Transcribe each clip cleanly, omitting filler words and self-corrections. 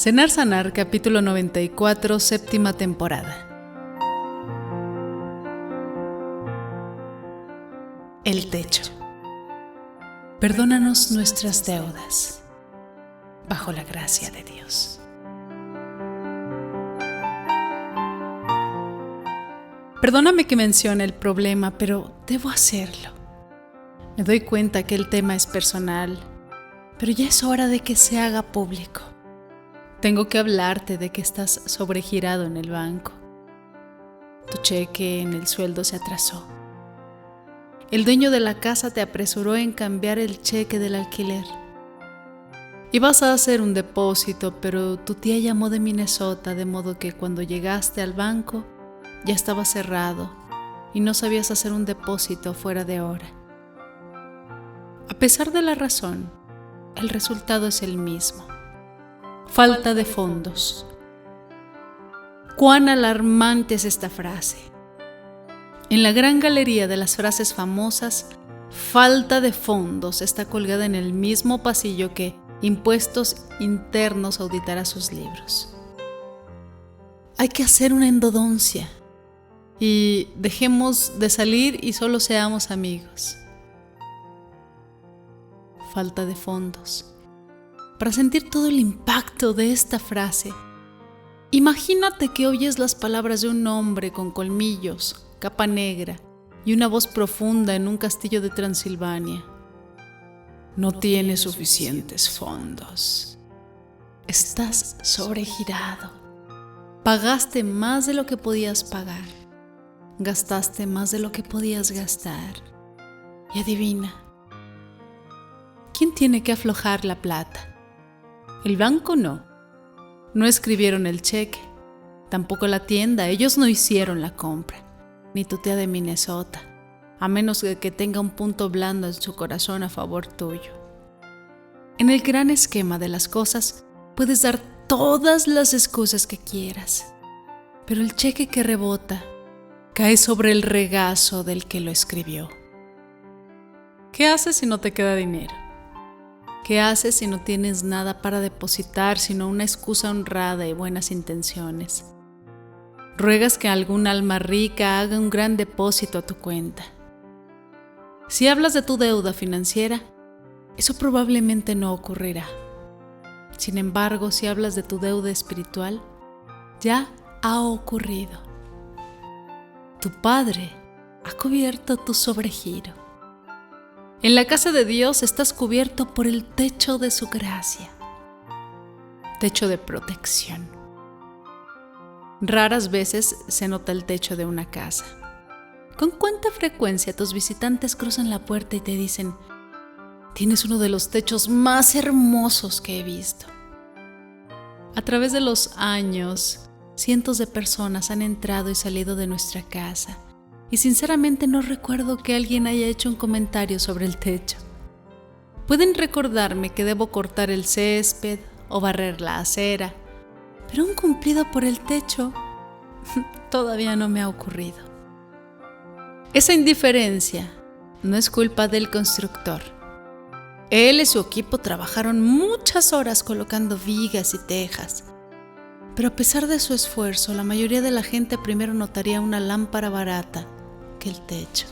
Cenar Sanar, capítulo 94, séptima temporada. El techo. Perdónanos nuestras deudas, bajo la gracia de Dios. Perdóname que mencione el problema, pero debo hacerlo. Me doy cuenta que el tema es personal, pero ya es hora de que se haga público. Tengo que hablarte de que estás sobregirado en el banco. Tu cheque en el sueldo se atrasó. El dueño de la casa te apresuró en cambiar el cheque del alquiler. Ibas a hacer un depósito, pero tu tía llamó de Minnesota, de modo que cuando llegaste al banco ya estaba cerrado y no sabías hacer un depósito fuera de hora. A pesar de la razón, el resultado es el mismo. Falta de fondos. Cuán alarmante es esta frase. En la gran galería de las frases famosas, falta de fondos está colgada en el mismo pasillo que Impuestos Internos auditará sus libros. Hay que hacer una endodoncia y dejemos de salir y solo seamos amigos. Falta de fondos. Para sentir todo el impacto de esta frase, imagínate que oyes las palabras de un hombre con colmillos, capa negra y una voz profunda en un castillo de Transilvania. No tienes suficientes fondos. Estás sobregirado. Pagaste más de lo que podías pagar. Gastaste más de lo que podías gastar. Y adivina, ¿quién tiene que aflojar la plata? El banco no. No escribieron el cheque. Tampoco la tienda. Ellos no hicieron la compra. Ni tu tía de Minnesota. A menos de que tenga un punto blando en su corazón a favor tuyo. En el gran esquema de las cosas, puedes dar todas las excusas que quieras. Pero el cheque que rebota cae sobre el regazo del que lo escribió. ¿Qué haces si no te queda dinero? ¿Qué haces si no tienes nada para depositar sino una excusa honrada y buenas intenciones? Ruegas que algún alma rica haga un gran depósito a tu cuenta. Si hablas de tu deuda financiera, eso probablemente no ocurrirá. Sin embargo, si hablas de tu deuda espiritual, ya ha ocurrido. Tu Padre ha cubierto tu sobregiro. En la casa de Dios estás cubierto por el techo de su gracia, techo de protección. Raras veces se nota el techo de una casa. ¿Con cuánta frecuencia tus visitantes cruzan la puerta y te dicen: tienes uno de los techos más hermosos que he visto? A través de los años, cientos de personas han entrado y salido de nuestra casa. Y sinceramente no recuerdo que alguien haya hecho un comentario sobre el techo. Pueden recordarme que debo cortar el césped o barrer la acera, pero un cumplido por el techo todavía no me ha ocurrido. Esa indiferencia no es culpa del constructor. Él y su equipo trabajaron muchas horas colocando vigas y tejas. Pero a pesar de su esfuerzo, la mayoría de la gente primero notaría una lámpara barata que el techo.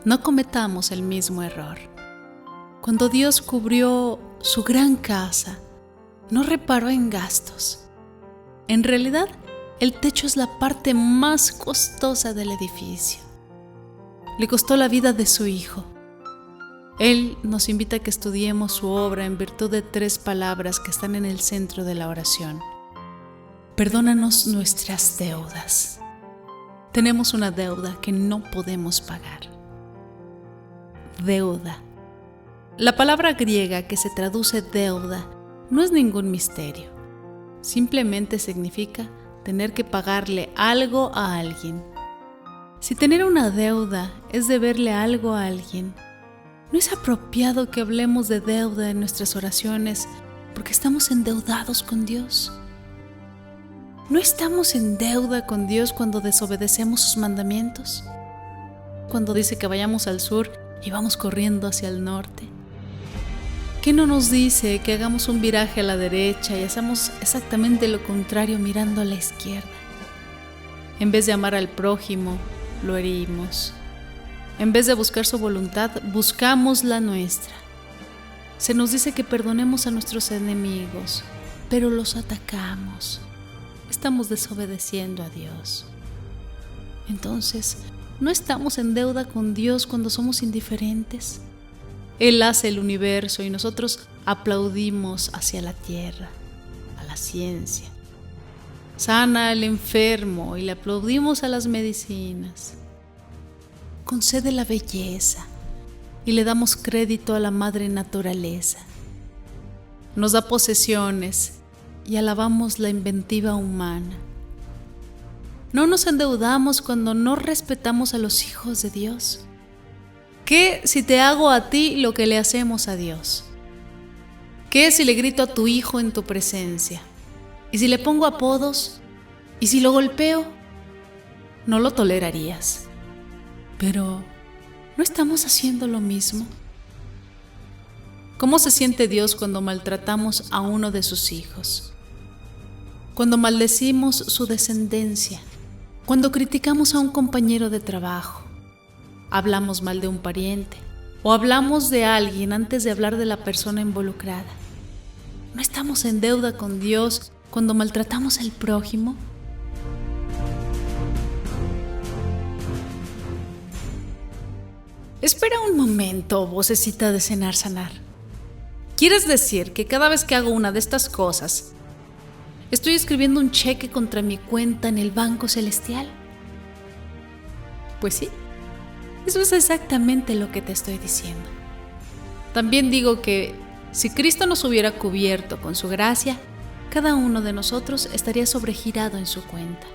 No cometamos el mismo error. Cuando Dios cubrió su gran casa, no reparó en gastos. En realidad, el techo es la parte más costosa del edificio. Le costó la vida de su Hijo. Él nos invita a que estudiemos su obra en virtud de 3 palabras que están en el centro de la oración. Perdónanos nuestras deudas. Tenemos una deuda que no podemos pagar. Deuda. La palabra griega que se traduce deuda no es ningún misterio. Simplemente significa tener que pagarle algo a alguien. Si tener una deuda es deberle algo a alguien, no es apropiado que hablemos de deuda en nuestras oraciones porque estamos endeudados con Dios. ¿No estamos en deuda con Dios cuando desobedecemos sus mandamientos? Cuando dice que vayamos al sur y vamos corriendo hacia el norte. ¿Qué no nos dice que hagamos un viraje a la derecha y hacemos exactamente lo contrario mirando a la izquierda? En vez de amar al prójimo, lo herimos. En vez de buscar su voluntad, buscamos la nuestra. Se nos dice que perdonemos a nuestros enemigos, pero los atacamos. Estamos desobedeciendo a Dios. Entonces, ¿no estamos en deuda con Dios cuando somos indiferentes? Él hace el universo y nosotros aplaudimos hacia la tierra, a la ciencia. Sana al enfermo y le aplaudimos a las medicinas. Concede la belleza y le damos crédito a la madre naturaleza. Nos da posesiones y alabamos la inventiva humana. No nos endeudamos cuando no respetamos a los hijos de Dios. ¿Qué si te hago a ti lo que le hacemos a Dios? ¿Qué si le grito a tu hijo en tu presencia? ¿Y si le pongo apodos? ¿Y si lo golpeo? No lo tolerarías. Pero, ¿no estamos haciendo lo mismo? ¿Cómo se siente Dios cuando maltratamos a uno de sus hijos? Cuando maldecimos su descendencia, cuando criticamos a un compañero de trabajo, hablamos mal de un pariente o hablamos de alguien antes de hablar de la persona involucrada. ¿No estamos en deuda con Dios cuando maltratamos al prójimo? Espera un momento, vocecita de cenar sanar. ¿Quieres decir que cada vez que hago una de estas cosas, estoy escribiendo un cheque contra mi cuenta en el Banco Celestial? Pues sí, eso es exactamente lo que te estoy diciendo. También digo que si Cristo nos hubiera cubierto con su gracia, cada uno de nosotros estaría sobregirado en su cuenta.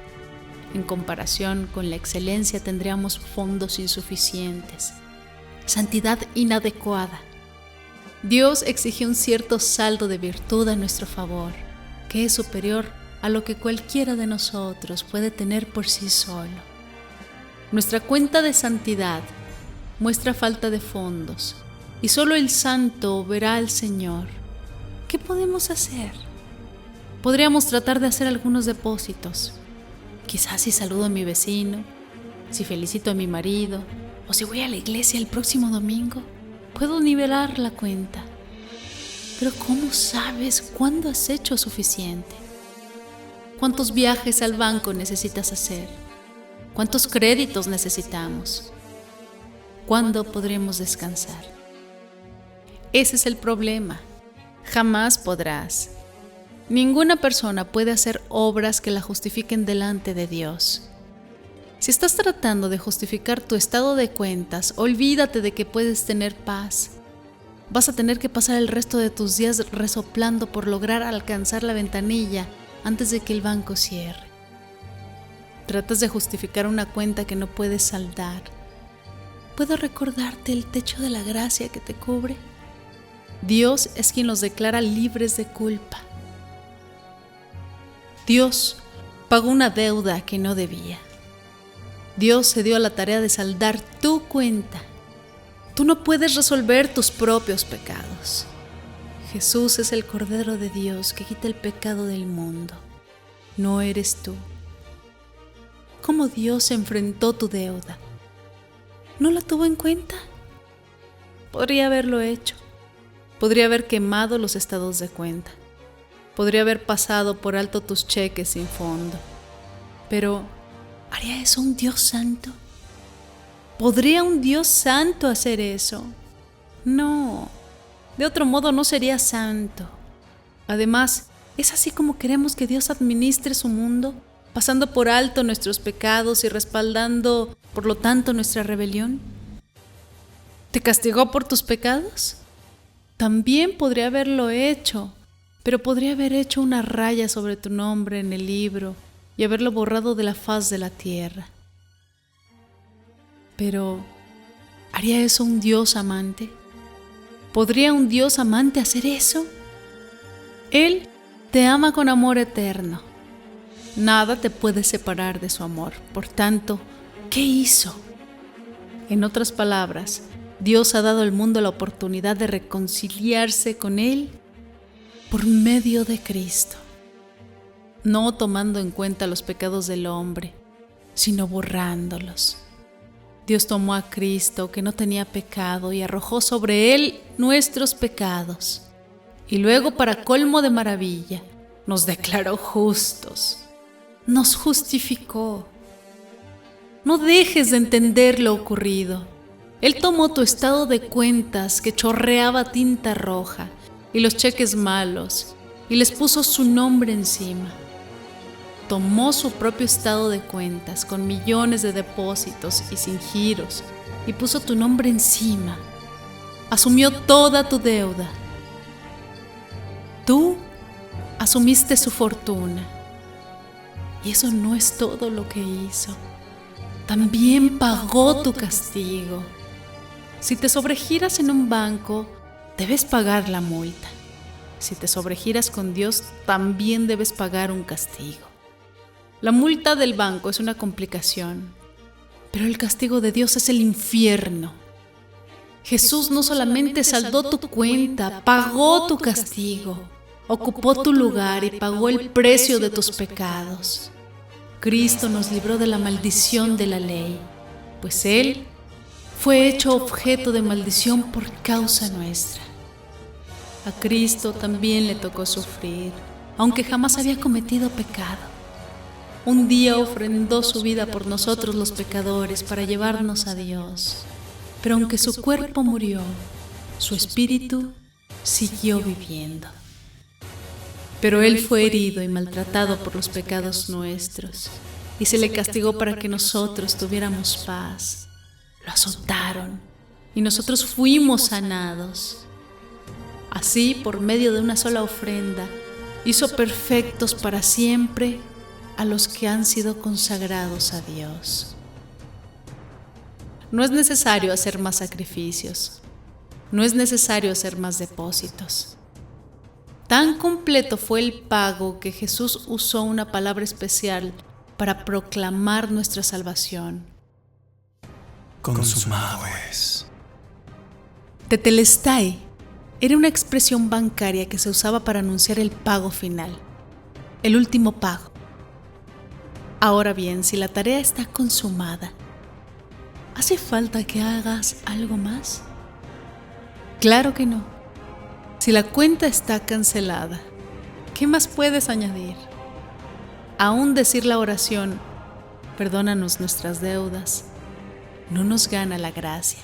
En comparación con la excelencia tendríamos fondos insuficientes, santidad inadecuada. Dios exige un cierto saldo de virtud a nuestro favor, que es superior a lo que cualquiera de nosotros puede tener por sí solo. Nuestra cuenta de santidad muestra falta de fondos y solo el santo verá al Señor. ¿Qué podemos hacer? Podríamos tratar de hacer algunos depósitos. Quizás si saludo a mi vecino, si felicito a mi marido o si voy a la iglesia el próximo domingo, puedo nivelar la cuenta. Pero ¿cómo sabes cuándo has hecho suficiente? ¿Cuántos viajes al banco necesitas hacer? ¿Cuántos créditos necesitamos? ¿Cuándo podremos descansar? Ese es el problema. Jamás podrás. Ninguna persona puede hacer obras que la justifiquen delante de Dios. Si estás tratando de justificar tu estado de cuentas, olvídate de que puedes tener paz. Vas a tener que pasar el resto de tus días resoplando por lograr alcanzar la ventanilla antes de que el banco cierre. Tratas de justificar una cuenta que no puedes saldar. ¿Puedo recordarte el techo de la gracia que te cubre? Dios es quien los declara libres de culpa. Dios pagó una deuda que no debía. Dios se dio a la tarea de saldar tu cuenta. Tú no puedes resolver tus propios pecados. Jesús es el Cordero de Dios que quita el pecado del mundo. No eres tú. ¿Cómo Dios enfrentó tu deuda? ¿No la tuvo en cuenta? Podría haberlo hecho. Podría haber quemado los estados de cuenta. Podría haber pasado por alto tus cheques sin fondo. Pero, ¿haría eso un Dios santo? ¿Podría un Dios santo hacer eso? No, de otro modo no sería santo. Además, ¿es así como queremos que Dios administre su mundo, pasando por alto nuestros pecados y respaldando, por lo tanto, nuestra rebelión? ¿Te castigó por tus pecados? También podría haberlo hecho, pero podría haber hecho una raya sobre tu nombre en el libro y haberlo borrado de la faz de la tierra. Pero, ¿haría eso un Dios amante? ¿Podría un Dios amante hacer eso? Él te ama con amor eterno. Nada te puede separar de su amor. Por tanto, ¿qué hizo? En otras palabras, Dios ha dado al mundo la oportunidad de reconciliarse con Él por medio de Cristo, no tomando en cuenta los pecados del hombre, sino borrándolos. Dios tomó a Cristo, que no tenía pecado, y arrojó sobre Él nuestros pecados. Y luego, para colmo de maravilla, nos declaró justos, nos justificó. No dejes de entender lo ocurrido. Él tomó tu estado de cuentas que chorreaba tinta roja y los cheques malos y les puso su nombre encima. Tomó su propio estado de cuentas con millones de depósitos y sin giros y puso tu nombre encima. Asumió toda tu deuda. Tú asumiste su fortuna. Y eso no es todo lo que hizo. También pagó tu castigo. Si te sobregiras en un banco, debes pagar la multa. Si te sobregiras con Dios, también debes pagar un castigo. La multa del banco es una complicación, pero el castigo de Dios es el infierno. Jesús no solamente saldó tu cuenta, pagó tu castigo, ocupó tu lugar y pagó el precio de tus pecados. Cristo nos libró de la maldición de la ley, pues Él fue hecho objeto de maldición por causa nuestra. A Cristo también le tocó sufrir, aunque jamás había cometido pecado. Un día ofrendó su vida por nosotros los pecadores para llevarnos a Dios. Pero aunque su cuerpo murió, su espíritu siguió viviendo. Pero Él fue herido y maltratado por los pecados nuestros, y se le castigó para que nosotros tuviéramos paz. Lo azotaron, y nosotros fuimos sanados. Así, por medio de una sola ofrenda, hizo perfectos para siempre a los que han sido consagrados a Dios. No es necesario hacer más sacrificios, no es necesario hacer más depósitos. Tan completo fue el pago que Jesús usó una palabra especial para proclamar nuestra salvación. Consumado es. Tetelestai era una expresión bancaria que se usaba para anunciar el pago final, el último pago. Ahora bien, si la tarea está consumada, ¿hace falta que hagas algo más? Claro que no. Si la cuenta está cancelada, ¿qué más puedes añadir? Aún decir la oración, perdónanos nuestras deudas, no nos gana la gracia.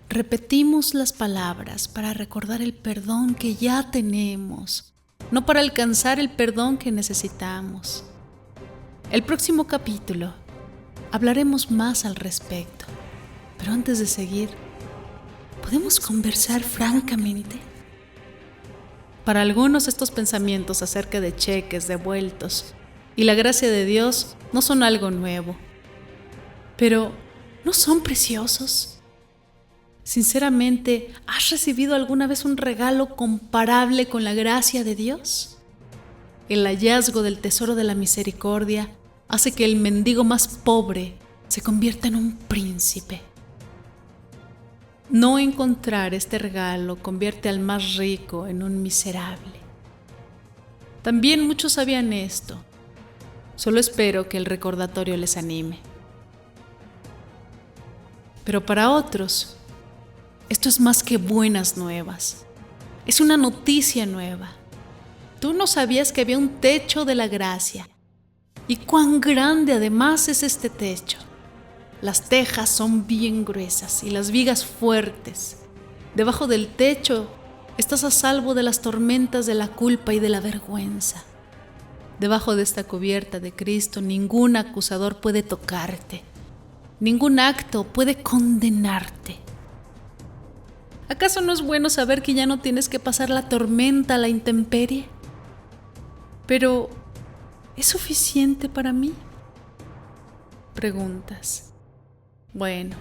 Repetimos las palabras para recordar el perdón que ya tenemos, no para alcanzar el perdón que necesitamos. El próximo capítulo hablaremos más al respecto, pero antes de seguir, ¿podemos conversar francamente? Para algunos estos pensamientos acerca de cheques devueltos y la gracia de Dios no son algo nuevo, pero ¿no son preciosos? Sinceramente, ¿has recibido alguna vez un regalo comparable con la gracia de Dios? El hallazgo del tesoro de la misericordia hace que el mendigo más pobre se convierta en un príncipe. No encontrar este regalo convierte al más rico en un miserable. También muchos sabían esto. Solo espero que el recordatorio les anime. Pero para otros, esto es más que buenas nuevas. Es una noticia nueva. Tú no sabías que había un techo de la gracia. Y cuán grande además es este techo. Las tejas son bien gruesas y las vigas fuertes. Debajo del techo estás a salvo de las tormentas de la culpa y de la vergüenza. Debajo de esta cubierta de Cristo ningún acusador puede tocarte. Ningún acto puede condenarte. ¿Acaso no es bueno saber que ya no tienes que pasar la tormenta a la intemperie? Pero, ¿es suficiente para mí? Preguntas. Bueno,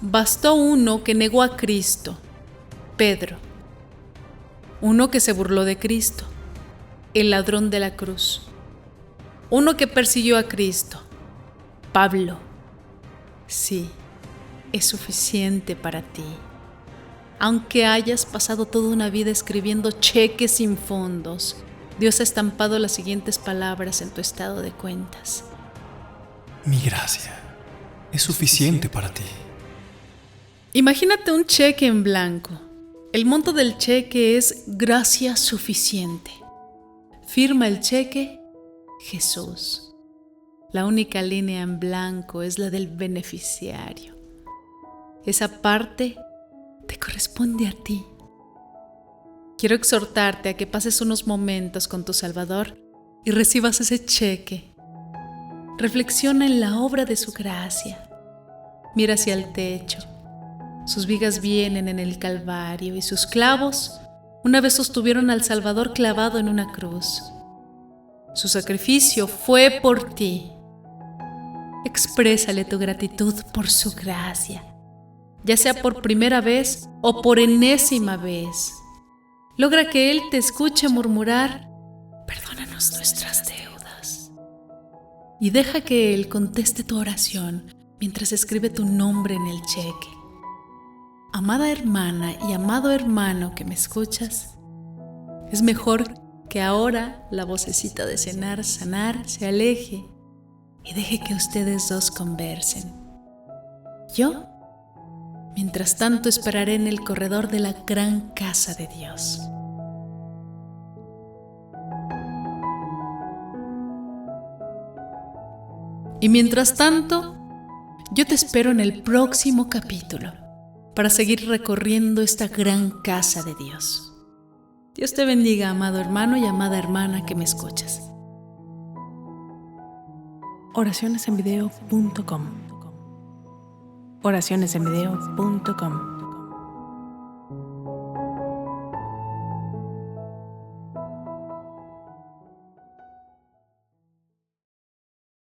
bastó uno que negó a Cristo, Pedro. Uno que se burló de Cristo, el ladrón de la cruz. Uno que persiguió a Cristo, Pablo. Sí, es suficiente para ti. Aunque hayas pasado toda una vida escribiendo cheques sin fondos, Dios ha estampado las siguientes palabras en tu estado de cuentas. Mi gracia es suficiente para ti. Imagínate un cheque en blanco. El monto del cheque es gracia suficiente. Firma el cheque Jesús. La única línea en blanco es la del beneficiario. Esa parte te corresponde a ti. Quiero exhortarte a que pases unos momentos con tu Salvador y recibas ese cheque. Reflexiona en la obra de su gracia. Mira hacia el techo. Sus vigas vienen en el Calvario y sus clavos una vez sostuvieron al Salvador clavado en una cruz. Su sacrificio fue por ti. Exprésale tu gratitud por su gracia, ya sea por primera vez o por enésima vez. Logra que Él te escuche murmurar: perdónanos nuestras deudas. Y deja que Él conteste tu oración mientras escribe tu nombre en el cheque. Amada hermana y amado hermano que me escuchas, es mejor que ahora la vocecita de sanar se aleje y deje que ustedes dos conversen. Yo, mientras tanto, esperaré en el corredor de la gran casa de Dios. Y mientras tanto, yo te espero en el próximo capítulo para seguir recorriendo esta gran casa de Dios. Dios te bendiga, amado hermano y amada hermana que me escuchas. Oracionesenvideo.com. Oracionesenvideo.com